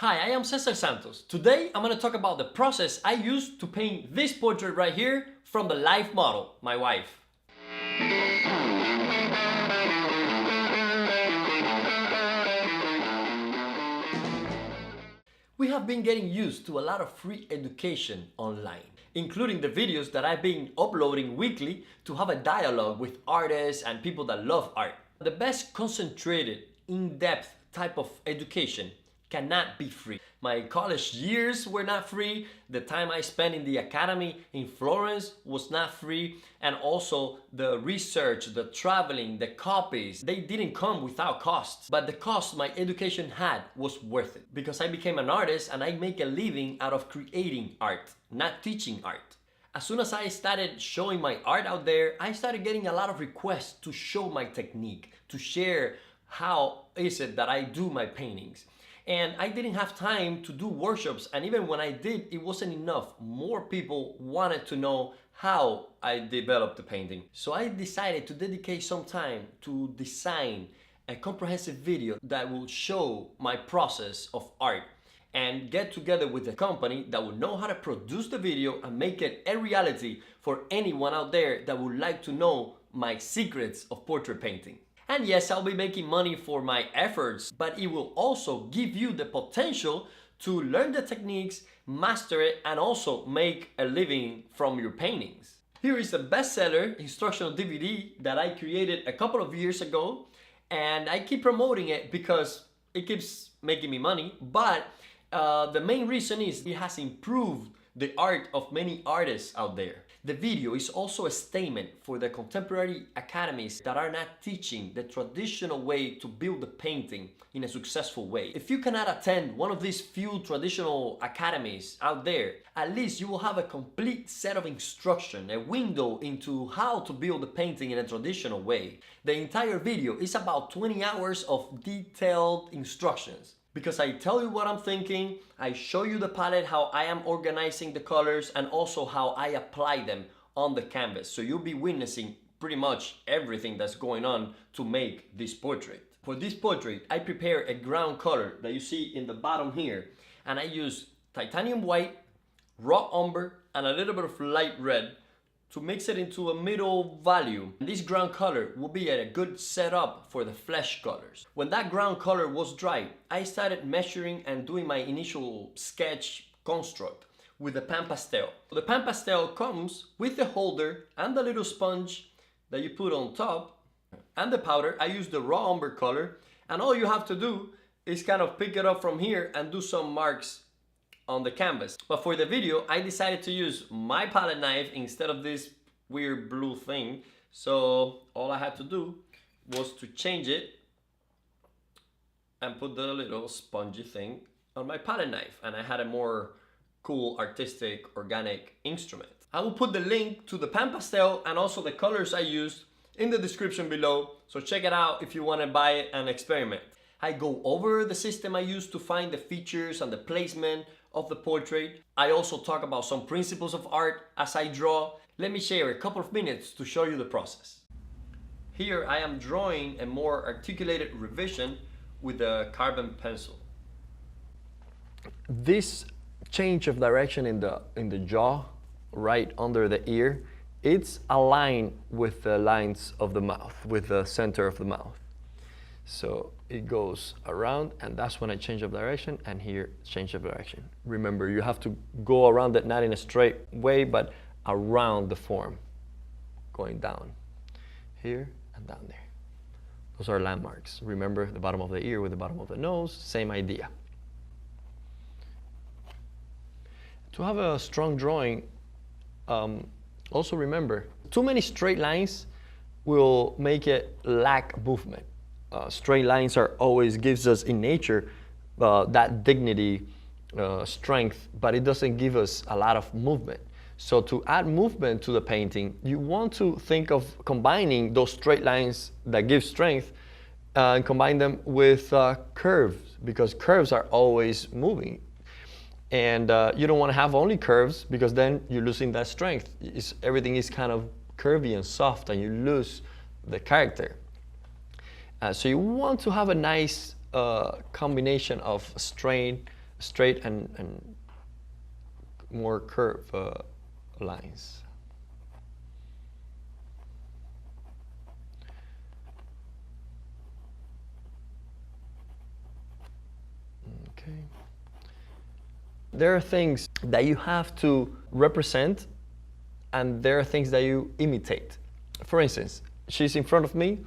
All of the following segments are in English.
Hi, I am Cesar Santos. Today I'm going to talk about the process I used to paint this portrait right here from the life model, my wife. We have been getting used to a lot of free education online, including the videos that I've been uploading weekly to have a dialogue with artists and people that love art. The best concentrated, in-depth type of education cannot be free. My college years were not free, the time I spent in the academy in Florence was not free, and also the research, the traveling, the copies, they didn't come without costs. But the cost my education had was worth it, because I became an artist and I make a living out of creating art, not teaching art. As soon as I started showing my art out there, I started getting a lot of requests to show my technique, to share how is it that I do my paintings. And I didn't have time to do workshops, and even when I did, it wasn't enough. More people wanted to know how I developed the painting. So I decided to dedicate some time to design a comprehensive video that will show my process of art and get together with a company that will know how to produce the video and make it a reality for anyone out there that would like to know my secrets of portrait painting. And yes, I'll be making money for my efforts, but it will also give you the potential to learn the techniques, master it, and also make a living from your paintings. Here is a bestseller instructional DVD that I created a couple of years ago, and I keep promoting it because it keeps making me money, but the main reason is it has improved the art of many artists out there. The video is also a statement for the contemporary academies that are not teaching the traditional way to build a painting in a successful way. If you cannot attend one of these few traditional academies out there, at least you will have a complete set of instruction, a window into how to build a painting in a traditional way. The entire video is about 20 hours of detailed instructions. Because I tell you what I'm thinking, I show you the palette, how I am organizing the colors, and also how I apply them on the canvas. So you'll be witnessing pretty much everything that's going on to make this portrait. For this portrait, I prepare a ground color that you see in the bottom here, and I use titanium white, raw umber, and a little bit of light red to mix it into a middle value. This ground color will be a good setup for the flesh colors. When that ground color was dry, I started measuring and doing my initial sketch construct with the pan pastel. The pan pastel comes with the holder and the little sponge that you put on top, and the powder. I use the raw umber color, and all you have to do is kind of pick it up from here and do some marks on the canvas. But for the video, I decided to use my palette knife instead of this weird blue thing. So all I had to do was to change it and put the little spongy thing on my palette knife, and I had a more cool, artistic, organic instrument. I will put the link to the pan pastel and also the colors I used in the description below, so check it out if you want to buy it and experiment. I go over the system I used to find the features and the placement of the portrait. I also talk about some principles of art as I draw. Let me share a couple of minutes to show you the process. Here I am drawing a more articulated revision with a carbon pencil. This change of direction in the jaw, right under the ear, it's aligned with the lines of the mouth, with the center of the mouth. So it goes around, and that's when I change of direction, and here change of direction. Remember, you have to go around it, not in a straight way, but around the form, going down here and down there. Those are landmarks. Remember the bottom of the ear with the bottom of the nose, same idea. To have a strong drawing, also remember, too many straight lines will make it lack movement. Straight lines are always gives us in nature that dignity, strength, but it doesn't give us a lot of movement. So to add movement to the painting, you want to think of combining those straight lines that give strength and combine them with curves, because curves are always moving. And you don't want to have only curves, because then you're losing that strength. Everything is kind of curvy and soft, and you lose the character. So you want to have a nice combination of straight straight and more curved lines. Okay. There are things that you have to represent, and there are things that you imitate. For instance, she's in front of me,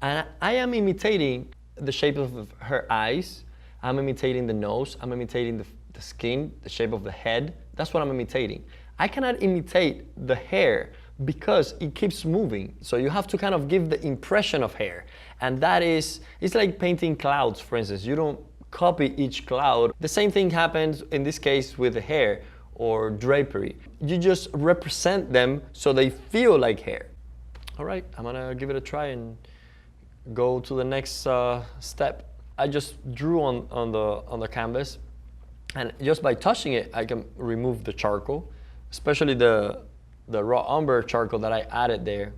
and I am imitating the shape of her eyes. I'm imitating the nose. I'm imitating the skin, the shape of the head. That's what I'm imitating. I cannot imitate the hair because it keeps moving. So you have to kind of give the impression of hair. And that is, it's like painting clouds, for instance. You don't copy each cloud. The same thing happens in this case with the hair or drapery. You just represent them so they feel like hair. All right, I'm gonna give it a try and go to the next step. I just drew on the canvas, and just by touching it, I can remove the charcoal, especially the raw umber charcoal that I added there.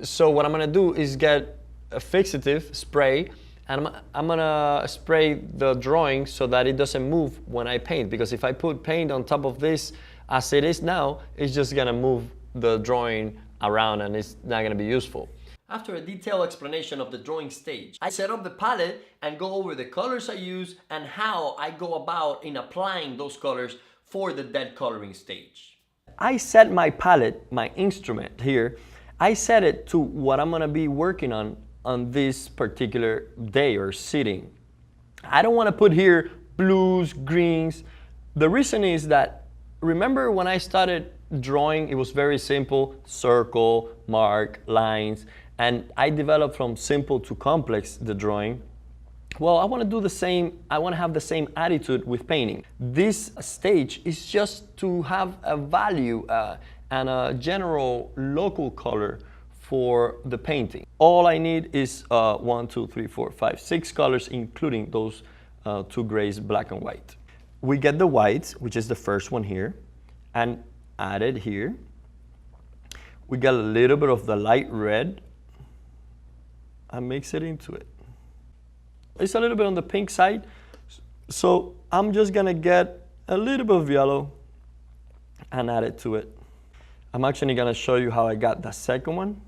So what I'm gonna do is get a fixative spray, and I'm gonna spray the drawing so that it doesn't move when I paint, because if I put paint on top of this as it is now, it's just gonna move the drawing around and it's not gonna be useful. After a detailed explanation of the drawing stage, I set up the palette and go over the colors I use and how I go about in applying those colors for the dead coloring stage. I set my palette, my instrument here, I set it to what I'm gonna be working on this particular day or sitting. I don't wanna put here blues, greens. The reason is that, remember when I started drawing, it was very simple, circle, mark, lines, and I developed from simple to complex the drawing. Well, I want to do the same, I want to have the same attitude with painting. This stage is just to have a value and a general local color for the painting. All I need is 1, 2, 3, 4, 5, 6 colors, including those 2 grays, black and white. We get the white, which is the first one here, and add it here. We get a little bit of the light red and mix it into it. It's a little bit on the pink side, so I'm just gonna get a little bit of yellow and add it to it. I'm actually gonna show you how I got the second one.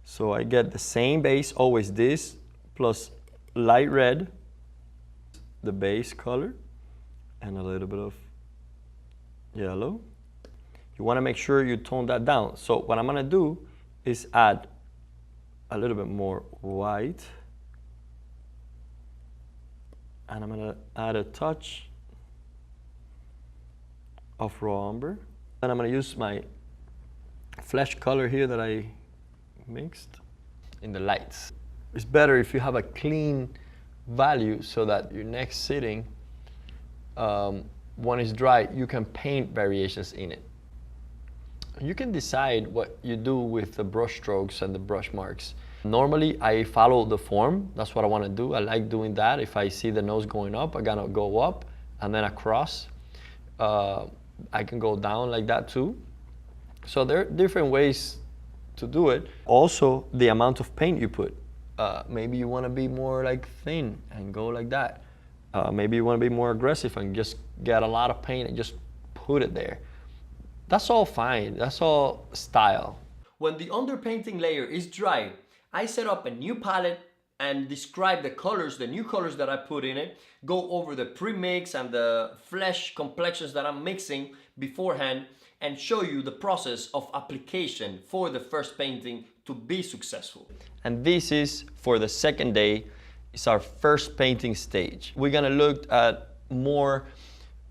So I get the same base, always this, plus light red, the base color, and a little bit of yellow. You wanna make sure you tone that down. So what I'm gonna do is add a little bit more white, and I'm gonna add a touch of raw umber. And I'm gonna use my flesh color here that I mixed in the lights. It's better if you have a clean value so that your next sitting, when it's dry, you can paint variations in it. You can decide what you do with the brush strokes and the brush marks. Normally, I follow the form. That's what I want to do. I like doing that. If I see the nose going up, I'm gonna go up and then across. I can go down like that too. So there are different ways to do it. Also, the amount of paint you put. Maybe you want to be more like thin and go like that. Maybe you want to be more aggressive and just get a lot of paint and just put it there. That's all fine, that's all style. When the underpainting layer is dry, I set up a new palette and describe the colors, the new colors that I put in it, go over the pre-mix and the flesh complexions that I'm mixing beforehand, and show you the process of application for the first painting to be successful. And this is for the second day, it's our first painting stage. We're gonna look at more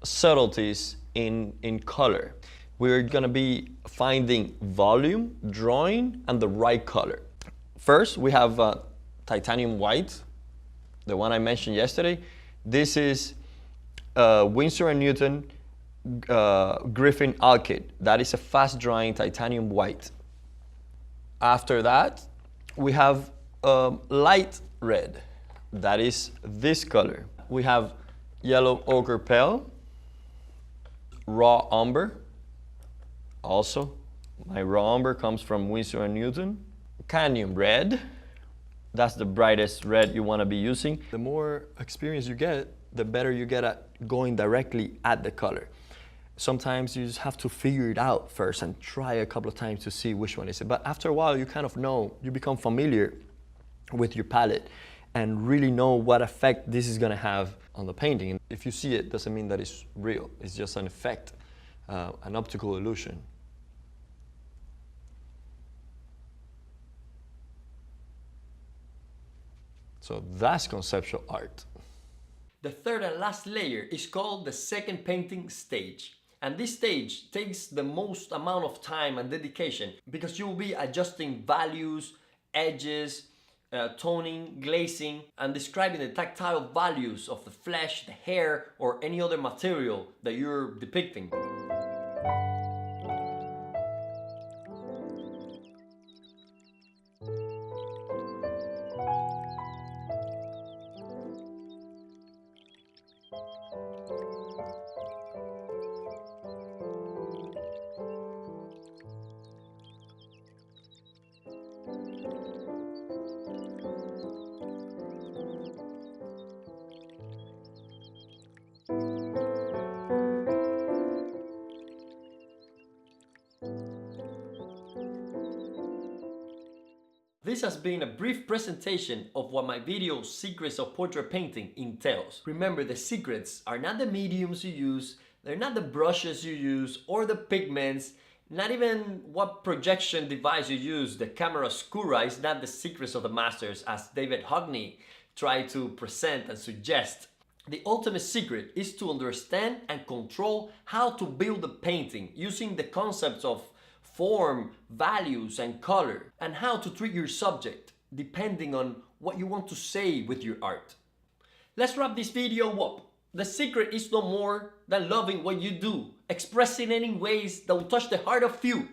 subtleties in color. We're gonna be finding volume, drawing, and the right color. First, we have titanium white, the one I mentioned yesterday. This is Winsor & Newton Griffin Alkyd. That is a fast drying titanium white. After that, we have light red. That is this color. We have yellow ochre pale, raw umber. Also, my raw umber comes from Winsor & Newton. Cadmium red, that's the brightest red you want to be using. The more experience you get, the better you get at going directly at the color. Sometimes you just have to figure it out first and try a couple of times to see which one is it. But after a while, you kind of know, you become familiar with your palette and really know what effect this is gonna have on the painting. And if you see it, doesn't mean that it's real. It's just an effect, an optical illusion. So that's conceptual art. The third and last layer is called the second painting stage. And this stage takes the most amount of time and dedication because you will be adjusting values, edges, toning, glazing, and describing the tactile values of the flesh, the hair, or any other material that you're depicting. This has been a brief presentation of what my video Secrets of Portrait Painting entails. Remember, the secrets are not the mediums you use, they're not the brushes you use or the pigments, not even what projection device you use. The camera oscura is not the secrets of the masters, as David Hockney tried to present and suggest. The ultimate secret is to understand and control how to build a painting using the concepts of form, values, and color, and how to treat your subject depending on what you want to say with your art. Let's wrap this video up. The secret is no more than loving what you do, expressing it in ways that will touch the heart of few,